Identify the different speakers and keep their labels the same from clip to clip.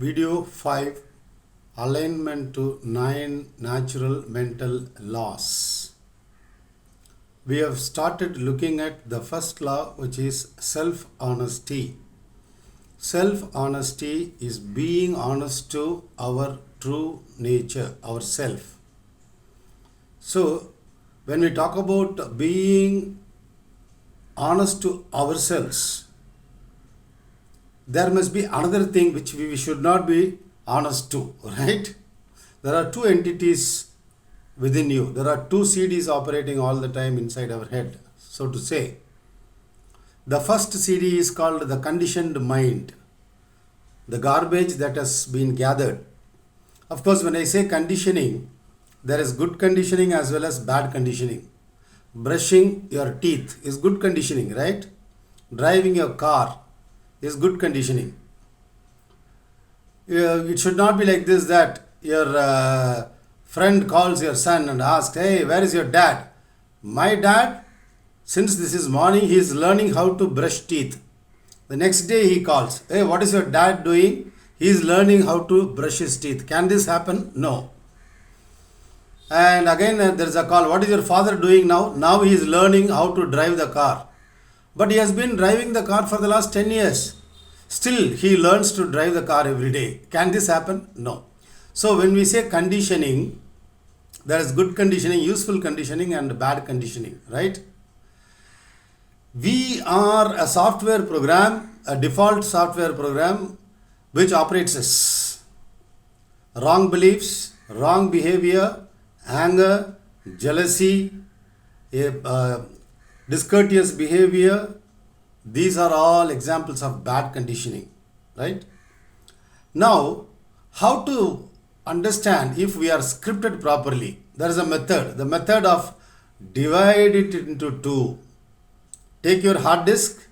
Speaker 1: Video 5, Alignment to 9 Natural Mental Laws. We have started looking at the first law, which is self-honesty. Self-honesty is being honest to our true nature, ourself. So, when we talk about being honest to ourselves, there must be another thing which we should not be honest to, right? There are two entities within you. There are two CDs operating all the time inside our head, so to say. The first CD is called the conditioned mind, the garbage that has been gathered. Of course, when I say conditioning, there is good conditioning as well as bad conditioning. Brushing your teeth is good conditioning, right? Driving your car is good conditioning. It should not be like this, that your friend calls your son and asks, "Hey, where is your dad?" My dad, since this is morning, he is learning how to brush teeth. The next day he calls, "Hey, what is your dad doing?" He is learning how to brush his teeth. Can this happen? No. And again there is a call, "What is your father doing now?" Now he is learning how to drive the car. But he has been driving the car for the last 10 years. Still, he learns to drive the car every day. Can this happen? No. So when we say conditioning, there is good conditioning, useful conditioning and bad conditioning, right? We are a software program, a default software program which operates as wrong beliefs, wrong behavior, anger, jealousy, discourteous behavior. These are all examples of bad conditioning, right? Now, how to understand if we are scripted properly? There is a method, the method of divide it into two. Take your hard disk,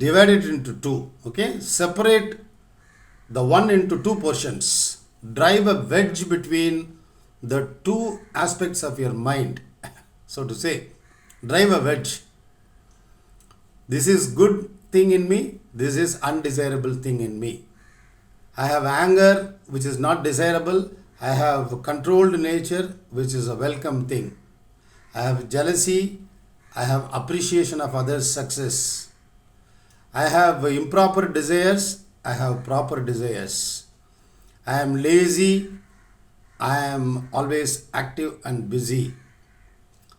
Speaker 1: divide it into two, okay? Separate the one into two portions. Drive a wedge between the two aspects of your mind, so to say. Drive a wedge. This is good thing in me, this is undesirable thing in me. I have anger, which is not desirable. I have controlled nature, which is a welcome thing. I have jealousy. I have appreciation of others' success. I have improper desires. I have proper desires. I am lazy. I am always active and busy.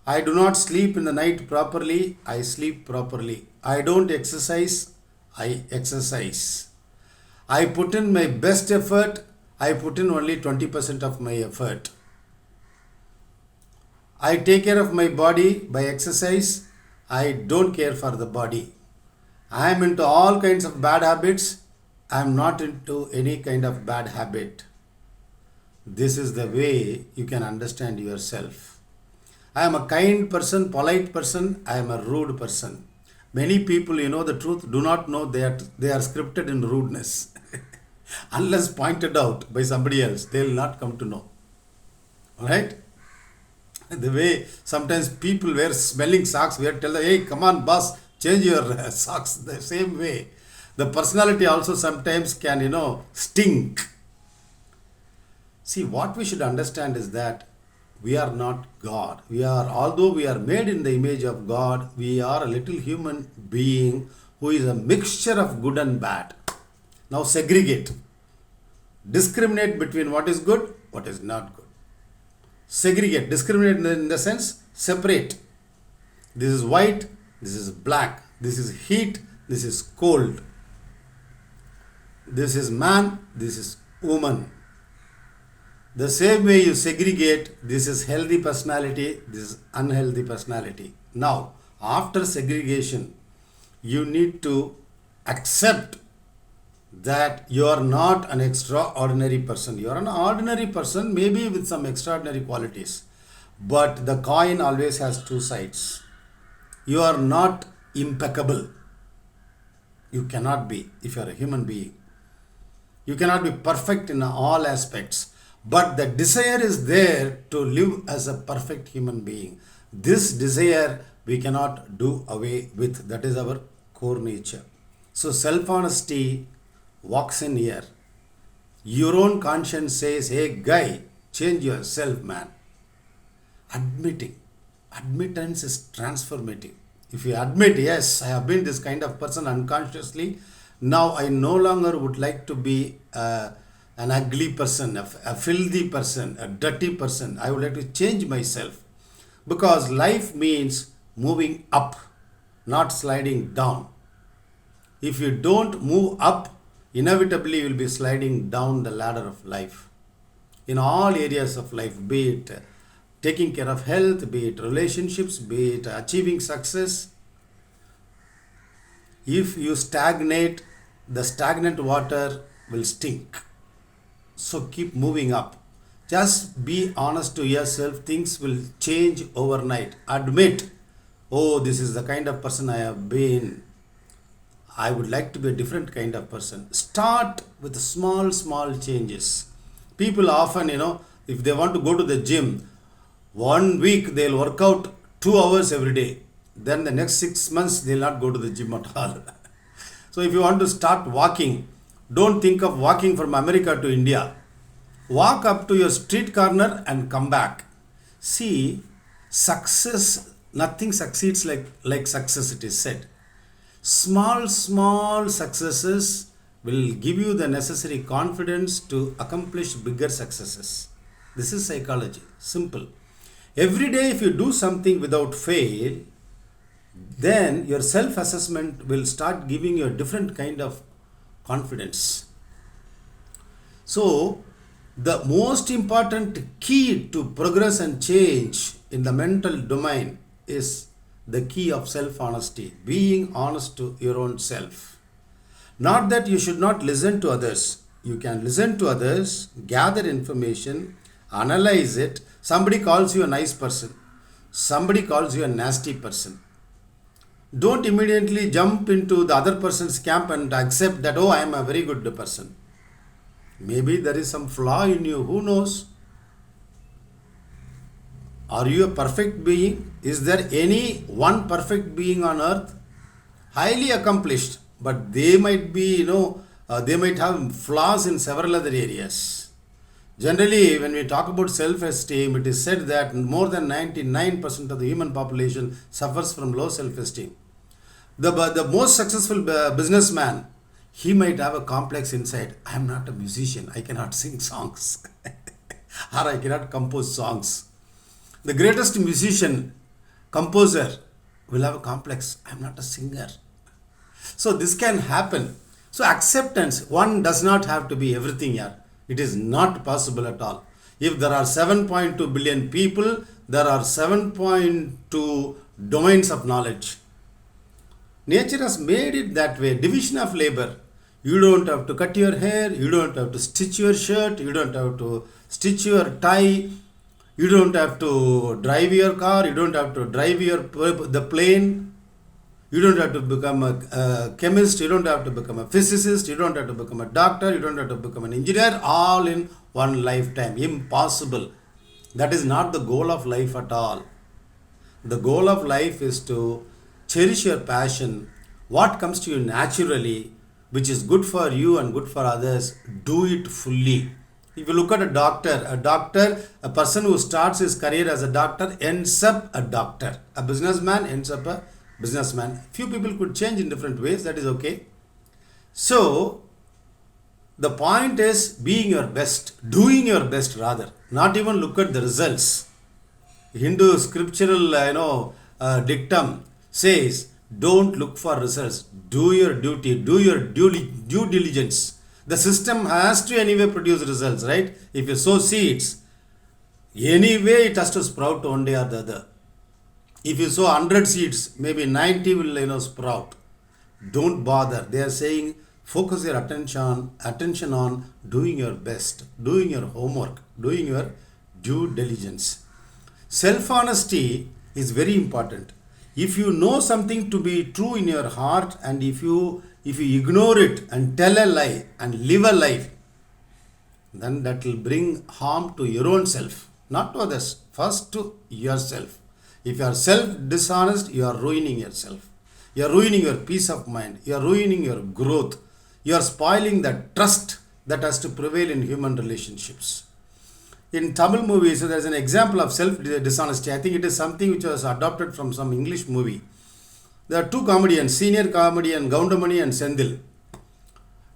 Speaker 1: I do not sleep in the night properly. I sleep properly. I don't exercise. I exercise. I put in my best effort. I put in only 20% of my effort. I take care of my body by exercise. I don't care for the body. I am into all kinds of bad habits. I am not into any kind of bad habit. This is the way you can understand yourself. I am a kind person, polite person. I am a rude person. Many people, you know the truth, do not know they are scripted in rudeness. Unless pointed out by somebody else, they will not come to know. Alright? The way sometimes people wear smelling socks, we have to tell them, "Hey, come on boss, change your socks." The same way. The personality also sometimes can, stink. See, what we should understand is that we are not God. Although we are made in the image of God, we are a little human being who is a mixture of good and bad. Now segregate. Discriminate between what is good, what is not good. Segregate. Discriminate in the sense, separate. This is white, this is black. This is heat, this is cold. This is man, this is woman. The same way you segregate, this is healthy personality, this is unhealthy personality. Now, after segregation, you need to accept that you are not an extraordinary person. You are an ordinary person, maybe with some extraordinary qualities. But the coin always has two sides. You are not impeccable. You cannot be if you are a human being. You cannot be perfect in all aspects. But the desire is there to live as a perfect human being. This desire we cannot do away with. That is our core nature. So self-honesty walks in here. Your own conscience says, hey guy, change yourself, man. Admittance is transformative. If you admit, yes, I have been this kind of person unconsciously, now I no longer would like to be an ugly person, a filthy person, a dirty person. I would like to change myself, because life means moving up, not sliding down. If you don't move up, inevitably you will be sliding down the ladder of life. In all areas of life, be it taking care of health, be it relationships, be it achieving success. If you stagnate, the stagnant water will stink. So keep moving up. Just be honest to yourself. Things will change overnight. Admit, oh, this is the kind of person I have been. I would like to be a different kind of person. Start with small changes. People often, if they want to go to the gym, 1 week they'll work out 2 hours every day. Then the next 6 months they'll not go to the gym at all. So if you want to start walking, don't think of walking from America to India. Walk up to your street corner and come back. See, success, nothing succeeds like success, it is said. Small successes will give you the necessary confidence to accomplish bigger successes. This is psychology. Simple. Every day, if you do something without fail, then your self-assessment will start giving you a different kind of confidence. So, the most important key to progress and change in the mental domain is the key of self-honesty, being honest to your own self. Not that you should not listen to others. You can listen to others, gather information, analyze it. Somebody calls you a nice person. Somebody calls you a nasty person. Don't immediately jump into the other person's camp and accept that, oh, I am a very good person. Maybe there is some flaw in you. Who knows? Are you a perfect being? Is there any one perfect being on earth? Highly accomplished, but they might be, they might have flaws in several other areas. Generally, when we talk about self-esteem, it is said that more than 99% of the human population suffers from low self-esteem. The most successful businessman, he might have a complex inside. I am not a musician. I cannot sing songs. Or I cannot compose songs. The greatest musician, composer, will have a complex. I am not a singer. So this can happen. So acceptance, one does not have to be everything here. It is not possible at all. If there are 7.2 billion people, there are 7.2 domains of knowledge. Nature has made it that way. Division of labor. You don't have to cut your hair. You don't have to stitch your shirt. You don't have to stitch your tie. You don't have to drive your car. You don't have to drive the plane. You don't have to become a chemist. You don't have to become a physicist. You don't have to become a doctor. You don't have to become an engineer. All in one lifetime. Impossible. That is not the goal of life at all. The goal of life is to cherish your passion. What comes to you naturally, which is good for you and good for others, do it fully. If you look at a doctor, a person who starts his career as a doctor ends up a doctor. A businessman ends up a businessman. Few people could change in different ways, that is okay. So, the point is being your best, doing your best rather, not even look at the results. Hindu scriptural, dictum says, don't look for results, do your duty, do your due diligence. The system has to anyway produce results, right? If you sow seeds, anyway it has to sprout one day or the other. If you sow 100 seeds, maybe 90 will sprout. Don't bother. They are saying focus your attention on doing your best, doing your homework, doing your due diligence. Self-honesty is very important. If you know something to be true in your heart, and if you ignore it and tell a lie and live a life, then that will bring harm to your own self, not to others, first to yourself. If you are self-dishonest, you are ruining yourself. You are ruining your peace of mind. You are ruining your growth. You are spoiling the trust that has to prevail in human relationships. In Tamil movies, there is an example of self-dishonesty. I think it is something which was adopted from some English movie. There are two comedians, senior comedian Goundamani and Sendil.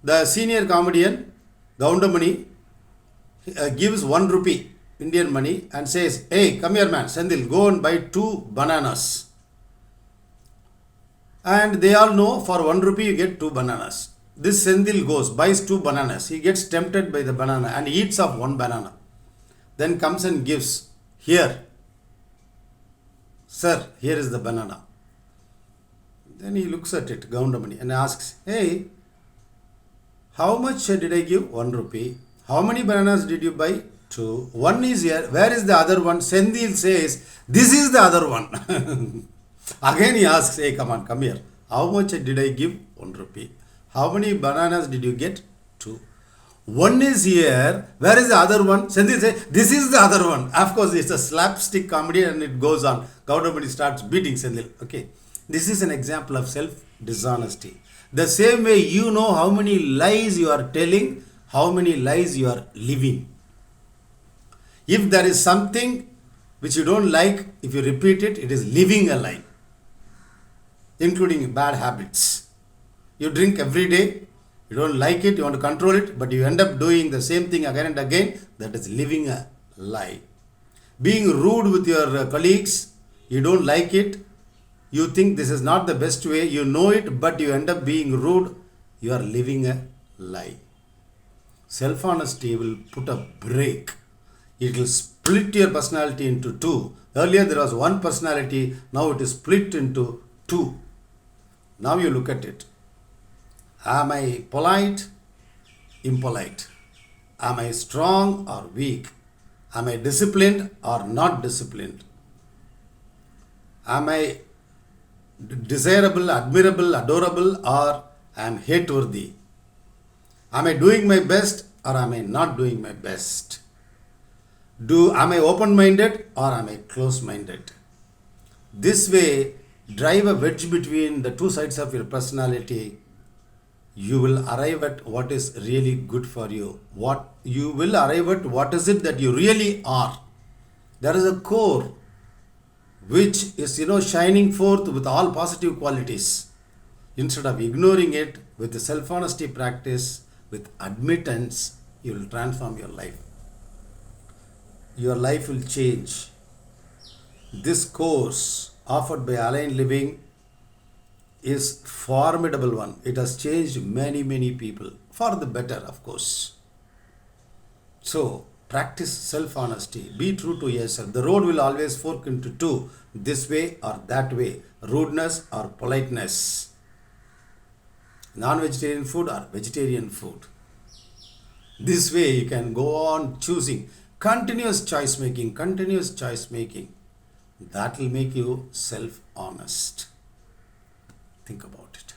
Speaker 1: The senior comedian, Goundamani, gives 1 rupee Indian money and says, "Hey, come here man, Sendil, go and buy 2 bananas." And they all know for 1 rupee you get 2 bananas. This Sendil goes, buys 2 bananas. He gets tempted by the banana and eats off 1 banana. Then comes and gives, "Here, sir, here is the banana." Then he looks at it, Goundamani, and asks, "Hey, how much did I give? 1 rupee. How many bananas did you buy? 2. One is here. Where is the other one?" Sendil says, "This is the other one." Again he asks, "Hey, come here. How much did I give? 1 rupee. How many bananas did you get? 2. One is here. Where is the other one?" Sendil says, "This is the other one." Of course, it's a slapstick comedy and it goes on. Goundamani starts beating Sendil. Okay. This is an example of self-dishonesty. The same way you know how many lies you are telling, how many lies you are living. If there is something which you don't like, if you repeat it, it is living a lie, including bad habits. You drink every day, you don't like it, you want to control it, but you end up doing the same thing again and again, that is living a lie. Being rude with your colleagues, you don't like it, you think this is not the best way, you know it, but you end up being rude, you are living a lie. Self-honesty will put a break. It will split your personality into 2. Earlier there was 1 personality, now it is split into 2. Now you look at it. Am I polite? Impolite? Am I strong or weak? Am I disciplined or not disciplined? Am I desirable, admirable, adorable, or am hate-worthy? Am I doing my best or am I not doing my best? Am I open-minded or am I close-minded? This way, drive a wedge between the 2 sides of your personality. You will arrive at what is really good for you. You will arrive at what is it that you really are. There is a core which is, shining forth with all positive qualities. Instead of ignoring it, with the self-honesty practice, with admittance, you will transform your life. Your life will change. This course offered by Aligned Living is formidable one. It has changed many, many people for the better, of course. So, practice self-honesty. Be true to yourself. The road will always fork into 2, this way or that way, rudeness or politeness, non-vegetarian food or vegetarian food. This way you can go on choosing. Continuous choice making. That will make you self-honest. Think about it.